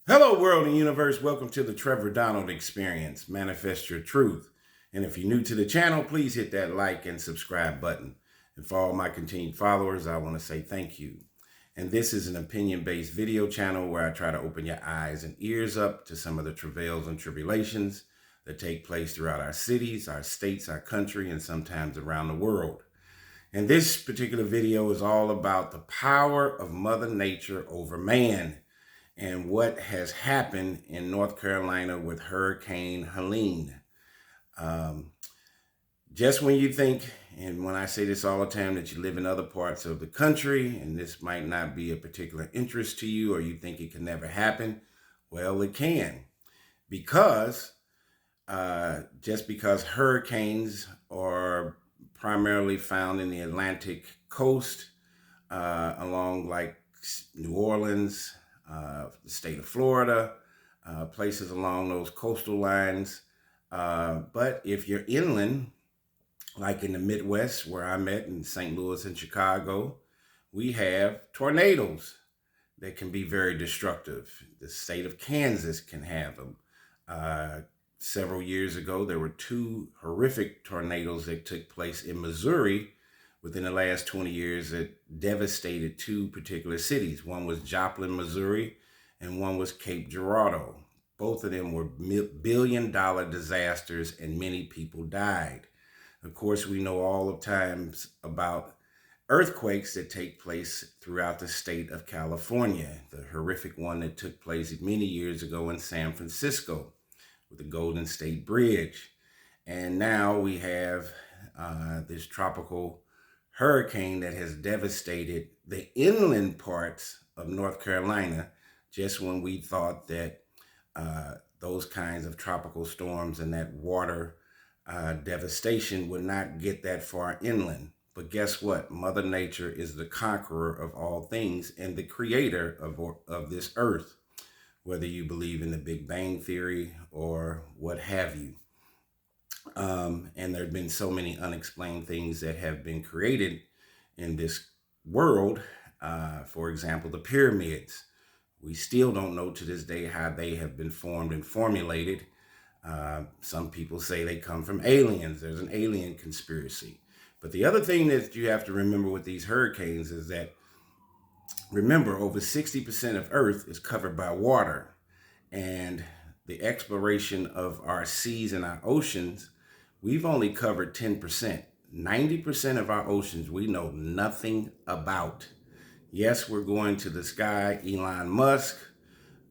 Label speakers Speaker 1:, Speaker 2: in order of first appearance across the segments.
Speaker 1: Hello, world and universe. Welcome to the Trevor Donald Experience. Manifest your truth. And if you're new to the channel, please hit that like and subscribe button. And for all my continued followers, I want to say thank you. And this is an opinion-based video channel where I try to open your eyes and ears up to some of the travails and tribulations that take place throughout our cities, our states, our country, and sometimes around the world. And this particular video is all about the power of Mother Nature over man, and what has happened in North Carolina with Hurricane Helene. Just when you think, and when I say this all the time, that you live in other parts of the country and this might not be a particular interest to you, or you think it can never happen, well, it can. Because just because hurricanes are primarily found in the Atlantic coast, along like New Orleans, the state of Florida, places along those coastal lines. But if you're inland, like in the Midwest, where I'm at in St. Louis and Chicago, we have tornadoes that can be very destructive. The state of Kansas can have them. Several years ago, there were two horrific tornadoes that took place in Missouri within the last 20 years that devastated two particular cities. One was Joplin, Missouri, and one was Cape Girardeau. Both of them were billion-dollar disasters, and many people died. Of course, we know all the times about earthquakes that take place throughout the state of California. The horrific one that took place many years ago in San Francisco with the Golden State Bridge. And now we have this tropical hurricane that has devastated the inland parts of North Carolina, just when we thought that those kinds of tropical storms and that water devastation would not get that far inland. But guess what? Mother Nature is the conqueror of all things and the creator of this earth, whether you believe in the Big Bang Theory or what have you. And there have been so many unexplained things that have been created in this world. For example, the pyramids. We still don't know to this day how they have been formed and formulated. Some people say they come from aliens. There's an alien conspiracy. But the other thing that you have to remember with these hurricanes is that, remember, over 60% of Earth is covered by water. And the exploration of our seas and our oceans, we've only covered 10%. 90% of our oceans we know nothing about. Yes, we're going to the sky, Elon Musk,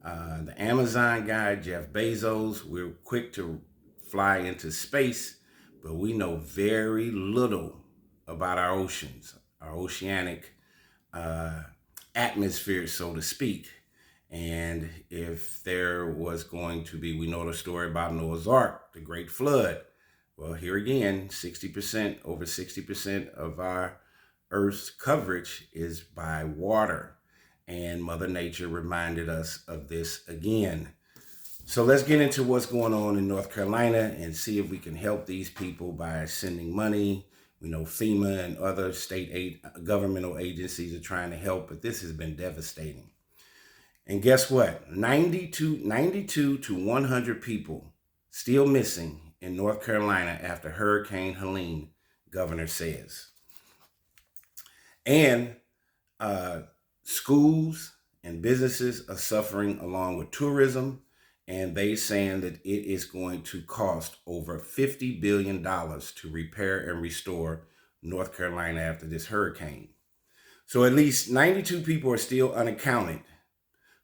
Speaker 1: the Amazon guy, Jeff Bezos. We're quick to fly into space, but we know very little about our oceans, our oceanic atmosphere, so to speak. And if there was going to be, we know the story about Noah's Ark, the Great Flood. Well, here again, over 60% of our Earth's coverage is by water. And Mother Nature reminded us of this again. So let's get into what's going on in North Carolina and see if we can help these people by sending money. We know FEMA and other state governmental agencies are trying to help, but this has been devastating. And guess what? 92 to 100 people still missing in North Carolina after Hurricane Helene, governor says. And schools and businesses are suffering along with tourism, and they saying that it is going to cost over $50 billion to repair and restore North Carolina after this hurricane. So at least 92 people are still unaccounted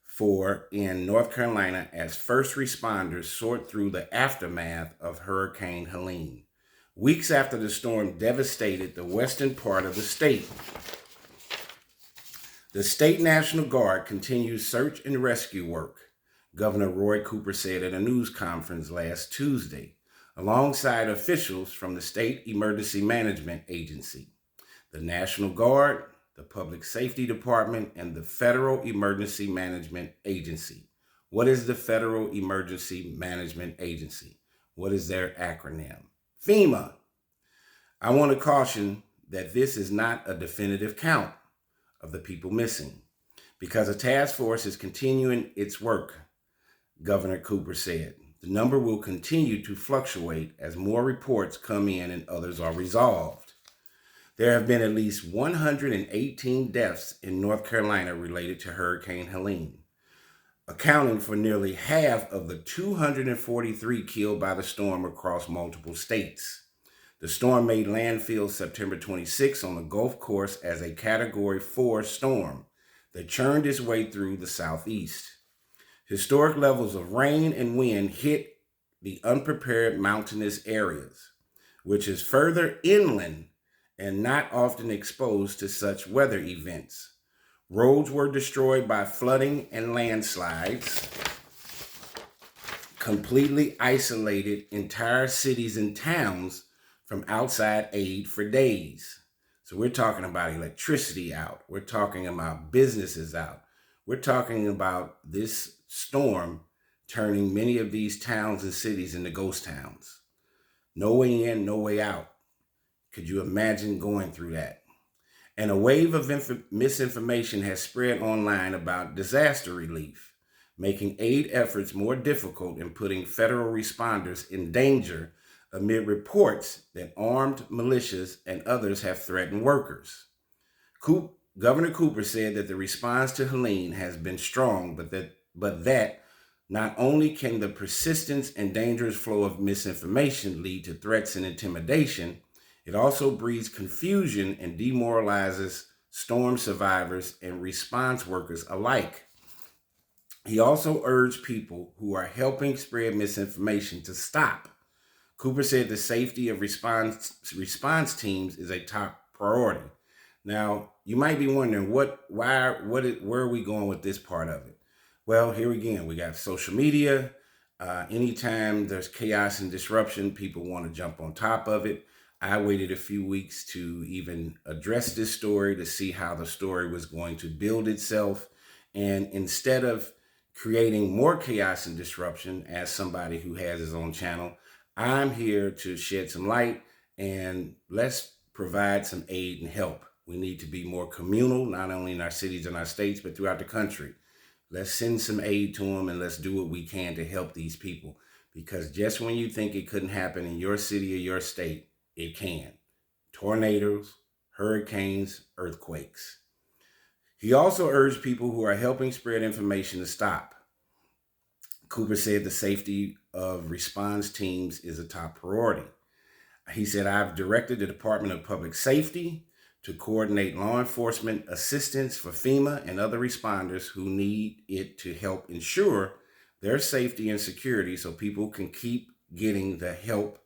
Speaker 1: for in North Carolina as first responders sort through the aftermath of Hurricane Helene, weeks after the storm devastated the western part of the state. The State National Guard continues search and rescue work, Governor Roy Cooper said at a news conference last Tuesday, alongside officials from the State Emergency Management Agency, the National Guard, the Public Safety Department, and the Federal Emergency Management Agency. What is the Federal Emergency Management Agency? What is their acronym? FEMA. I want to caution that this is not a definitive count of the people missing, because a task force is continuing its work. Governor Cooper said. The number will continue to fluctuate as more reports come in and others are resolved. There have been at least 118 deaths in North Carolina related to Hurricane Helene, accounting for nearly half of the 243 killed by the storm across multiple states. The storm made landfall September 26 on the Gulf Coast as a Category 4 storm that churned its way through the southeast. Historic levels of rain and wind hit the unprepared mountainous areas, which is further inland and not often exposed to such weather events. Roads were destroyed by flooding and landslides, completely isolated entire cities and towns from outside aid for days. So we're talking about electricity out. We're talking about businesses out. We're talking about this storm turning many of these towns and cities into ghost towns. No way in, no way out. Could you imagine going through that? And a wave of misinformation has spread online about disaster relief, making aid efforts more difficult and putting federal responders in danger amid reports that armed militias and others have threatened workers. Governor Cooper said that the response to Helene has been strong, but that not only can the persistence and dangerous flow of misinformation lead to threats and intimidation, it also breeds confusion and demoralizes storm survivors and response workers alike. He also urged people who are helping spread misinformation to stop. Cooper said the safety of response teams is a top priority. Now, you might be wondering where are we going with this part of it? Well, here again, we got social media. Anytime there's chaos and disruption, people want to jump on top of it. I waited a few weeks to even address this story to see how the story was going to build itself. And instead of creating more chaos and disruption, as somebody who has his own channel, I'm here to shed some light and let's provide some aid and help. We need to be more communal, not only in our cities and our states, but throughout the country. Let's send some aid to them and let's do what we can to help these people. Because just when you think it couldn't happen in your city or your state, it can. Tornadoes, hurricanes, earthquakes. He also urged people who are helping spread information to stop. Cooper said the safety of response teams is a top priority. He said, I've directed the Department of Public Safety to coordinate law enforcement assistance for FEMA and other responders who need it to help ensure their safety and security so people can keep getting the help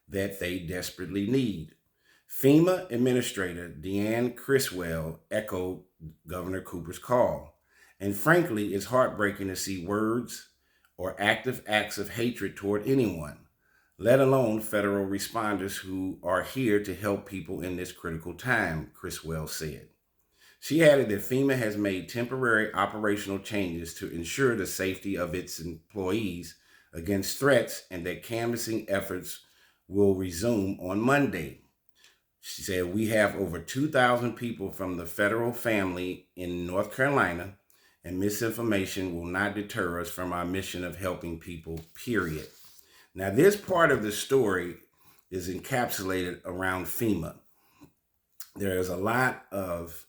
Speaker 1: that they desperately need. FEMA Administrator Deanne Criswell echoed Governor Cooper's call. And frankly, it's heartbreaking to see words or active acts of hatred toward anyone, let alone federal responders who are here to help people in this critical time, Criswell said. She added that FEMA has made temporary operational changes to ensure the safety of its employees against threats and that canvassing efforts will resume on Monday. She said, we have over 2,000 people from the federal family in North Carolina, and misinformation will not deter us from our mission of helping people, period. Now, this part of the story is encapsulated around FEMA. There is a lot of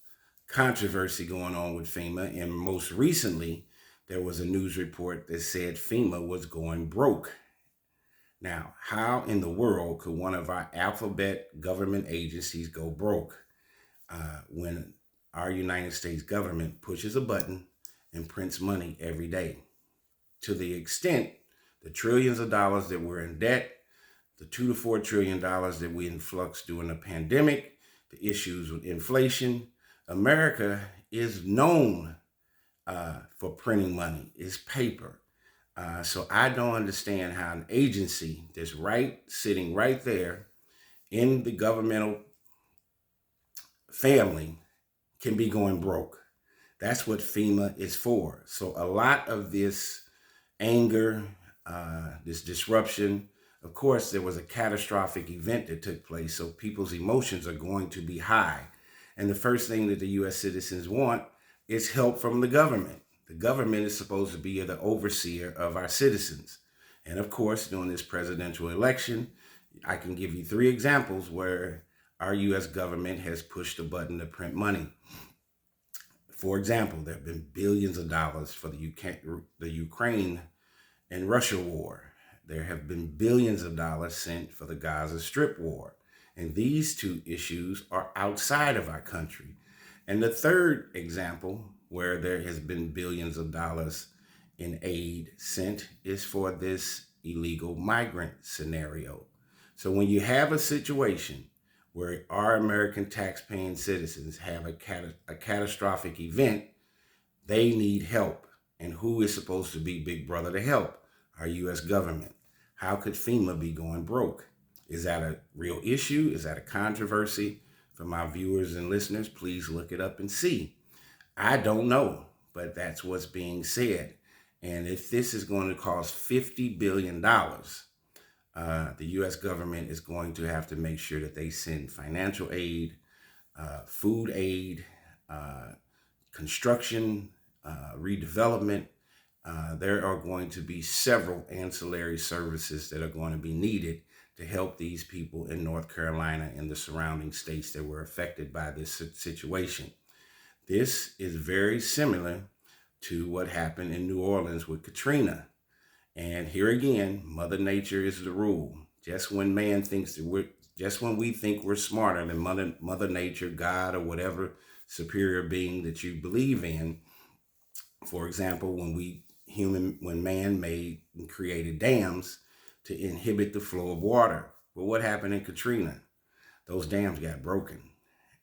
Speaker 1: controversy going on with FEMA, and most recently, there was a news report that said FEMA was going broke. Now, how in the world could one of our alphabet government agencies go broke when our United States government pushes a button and prints money every day? To the extent the trillions of dollars that we're in debt, the $2 to $4 trillion that we influxed during the pandemic, the issues with inflation, America is known for printing money, it's paper. So I don't understand how an agency that's sitting right there in the governmental family can be going broke. That's what FEMA is for. So a lot of this anger, this disruption, of course, there was a catastrophic event that took place. So people's emotions are going to be high. And the first thing that the U.S. citizens want is help from the government. The government is supposed to be the overseer of our citizens. And of course, during this presidential election, I can give you 3 examples where our U.S. government has pushed a button to print money. For example, there have been billions of dollars for the Ukraine and Russia war. There have been billions of dollars sent for the Gaza Strip war. And these 2 issues are outside of our country. And the third example where there has been billions of dollars in aid sent is for this illegal migrant scenario. So when you have a situation where our American taxpaying citizens have a catastrophic event, they need help. And who is supposed to be Big Brother to help? Our U.S. government. How could FEMA be going broke? Is that a real issue? Is that a controversy? For my viewers and listeners, please look it up and see. I don't know, but that's what's being said. And if this is going to cost $50 billion, the U.S. government is going to have to make sure that they send financial aid, food aid, construction, redevelopment. There are going to be several ancillary services that are going to be needed to help these people in North Carolina and the surrounding states that were affected by this situation. This is very similar to what happened in New Orleans with Katrina. And here again, Mother Nature is the rule. Just when we think we're smarter than Mother Nature, God, or whatever superior being that you believe in. For example, when man made and created dams to inhibit the flow of water. But what happened in Katrina? Those dams got broken.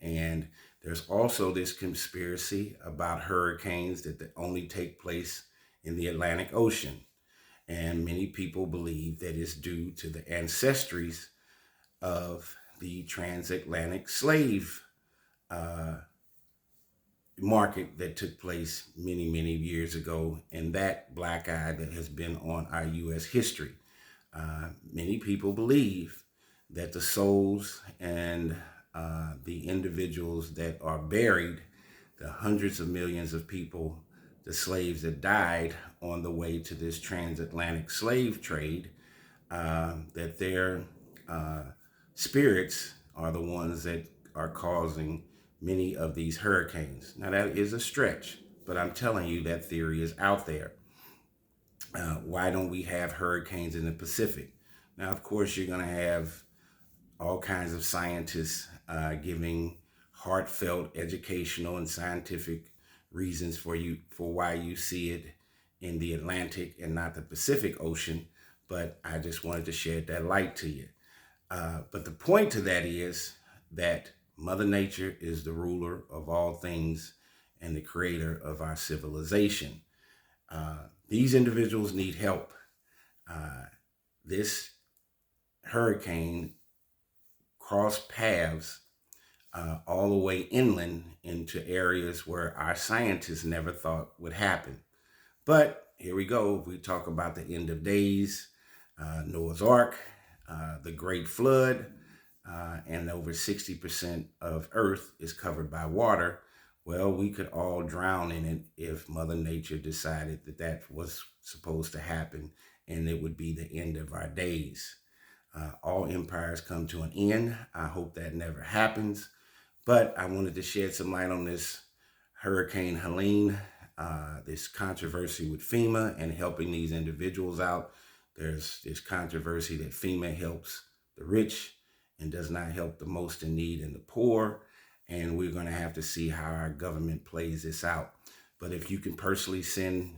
Speaker 1: And there's also this conspiracy about hurricanes that only take place in the Atlantic Ocean. And many people believe that it's due to the ancestries of the transatlantic slave market that took place many, many years ago, and that black eye that has been on our U.S. history. Many people believe that the souls and the individuals that are buried, the hundreds of millions of people, the slaves that died on the way to this transatlantic slave trade, that their spirits are the ones that are causing many of these hurricanes. Now that is a stretch, but I'm telling you that theory is out there. Why don't we have hurricanes in the Pacific? Now, of course, you're going to have all kinds of scientists giving heartfelt, educational, and scientific reasons for why you see it in the Atlantic and not the Pacific Ocean. But I just wanted to shed that light to you. But the point to that is that Mother Nature is the ruler of all things and the creator of our civilization. These individuals need help. This hurricane crossed paths all the way inland into areas where our scientists never thought would happen. But here we go. We talk about the end of days, Noah's Ark, the Great Flood, and over 60% of Earth is covered by water. Well, we could all drown in it if Mother Nature decided that that was supposed to happen, and it would be the end of our days. All empires come to an end. I hope that never happens. But I wanted to shed some light on this Hurricane Helene, this controversy with FEMA and helping these individuals out. There's this controversy that FEMA helps the rich and does not help the most in need and the poor. And we're going to have to see how our government plays this out. But if you can personally send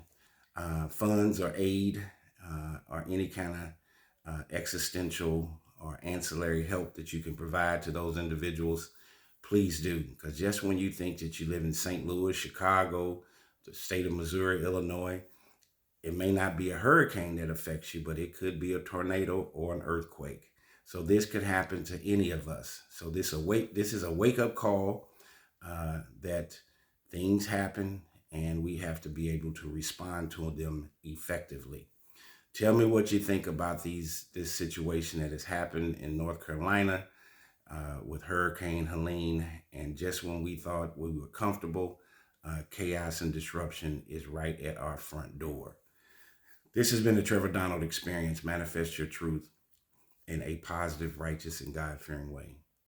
Speaker 1: funds or aid or any kind of existential or ancillary help that you can provide to those individuals, please do. Because just when you think that you live in St. Louis, Chicago, the state of Missouri, Illinois, it may not be a hurricane that affects you, but it could be a tornado or an earthquake. So this could happen to any of us. So this is a wake-up call that things happen and we have to be able to respond to them effectively. Tell me what you think about this situation that has happened in North Carolina with Hurricane Helene. And just when we thought we were comfortable, chaos and disruption is right at our front door. This has been the Trevor Donald Experience. Manifest your truth in a positive, righteous, and God fearing way.